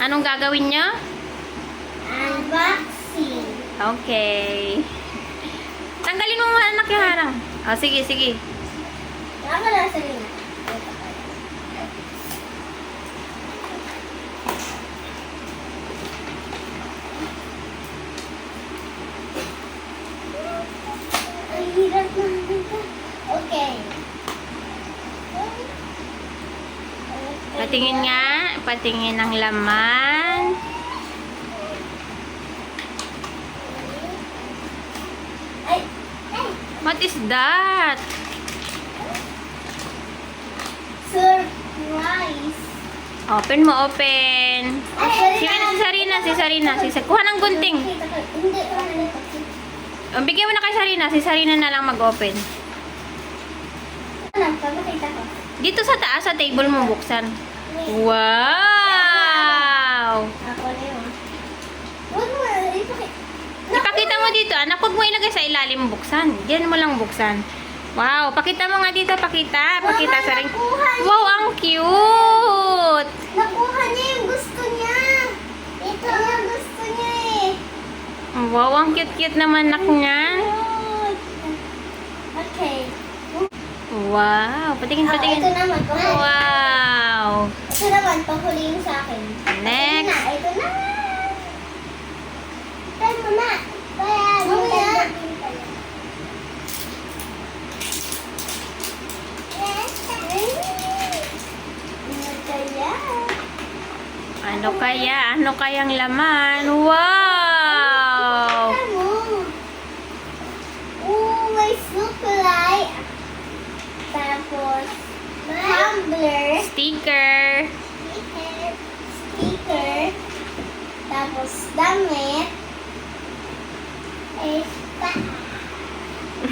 Anong gagawin niyo? Unboxing. Okay. Tanggalin mo muna anak yung harang. Oh, sige, sige. Ako na sa rin. Ang hirap na dito. Okay. Patingin nga. Patingin ng laman. Ay! Ay! What is that? Surprise! Open mo, open. Si Sarina. Kuha ng gunting. Hindi. Bigyan mo na kay Sarina. Si Sarina na lang mag-open. Ano? Pagkakita ko. Dito sa taas, sa table mo buksan. Wow! Ako na yun. Huwag mo. Ipakita mo dito, anak. Huwag mo ilagay sa ilalim buksan. Diyan mo lang buksan. Wow! Pakita mo nga dito. Pakita sa ring. Wow, ang cute! Nakuha niya yung gusto niya. Ito yung gusto niya eh. Wow, ang cute-cute naman anak niya. Okay. Wow! Patingin. Ito naman. Wow! Ito naman, pahuliin sa akin. Next. Ito na. Tayo mo na. Mamaya. Ano kayang laman? Wow! May suklay. Tapos, tumbler. Sticker. Sticker. Tapos, damit.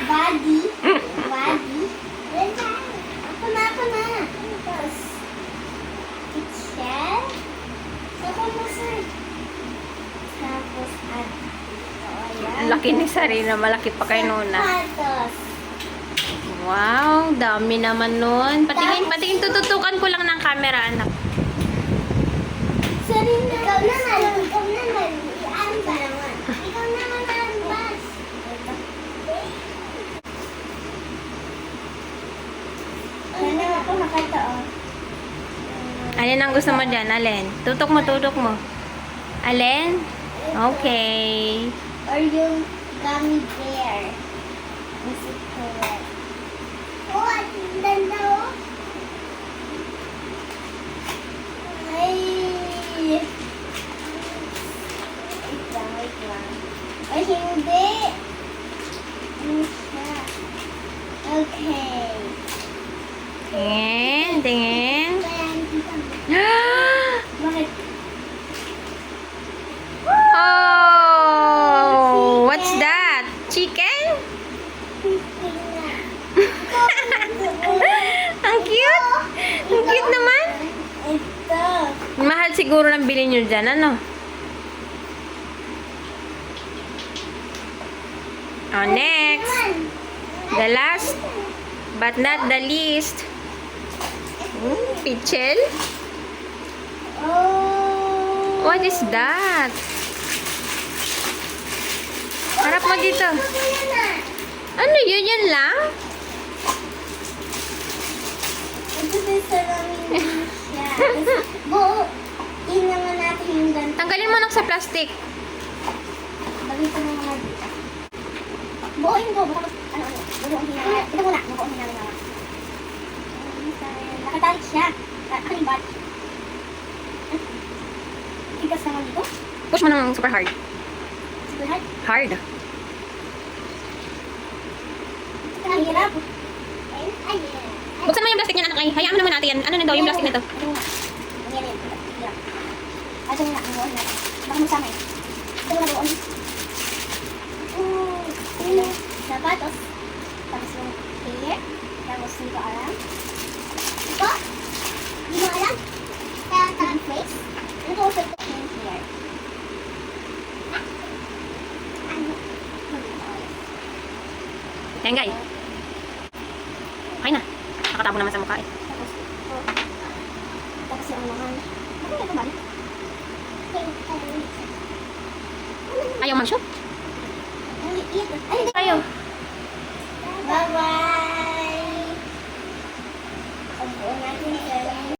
Body. Ako na. Tapos, picture. Tapos, Ang laki ni Sarina. Malaki pa kay Nona. Sapatos. Wow! Dami naman nun. Patingin. Tututukan ko lang ng camera, anak. Sarina, ikaw naman. I-unbox naman. Ikaw naman unbox. Ano ako makataon? Alin ang gusto mo dyan? Alin? Tutok mo. Alin? Okay. Or yung gummy bear. Is it correct? Oh, at ganda oh. Ay. Wait lang. Ay, hindi. Ano siya? Okay. Tingin. Kaya hindi ka. Bakit? Oh! What's that? Chicken? Ang cute! Ang cute naman! Ito. Mahal siguro ng bilhin nyo dyan, ano? Oh, next! The last, but not the least. Pichel? Oh. What is that? Harap mo dito. Ano yun? Yan lang? Ito din sa namin siya. Buo. Yun naman natin yung ganito. Tanggalin mo sa plastic. Bagay ko naman dito. Buoin ko. Ano? Buoin hinala. Ito muna. Buoin hinala naman. Nakatarik siya. Kalimbat. Tigas naman dito. Push mo ng super hard. Super hard. Hard. Ang hirap. Ay, Buksan mo yung plastic niya, anak. Ay, hayaan mo naman natin yan. Ano na daw yung plastic nito? Ito muna. Ang yan. Hirap. Ito muna. Ang buoin natin. Baka magsama eh. Ito muna buoin. Ito. Sapatos. Tapos yung hair. Tapos hindi ko alam. Ito. Hindi mo alam. Kaya ang face. Ano ko sa yung hair? Ano? Yan, guys. Okay na. Nakatabo naman sa mukha eh. Tapos yung unahan. Ano yung kamay? Ayaw mag-shoot? Ay, Ayaw. Baba.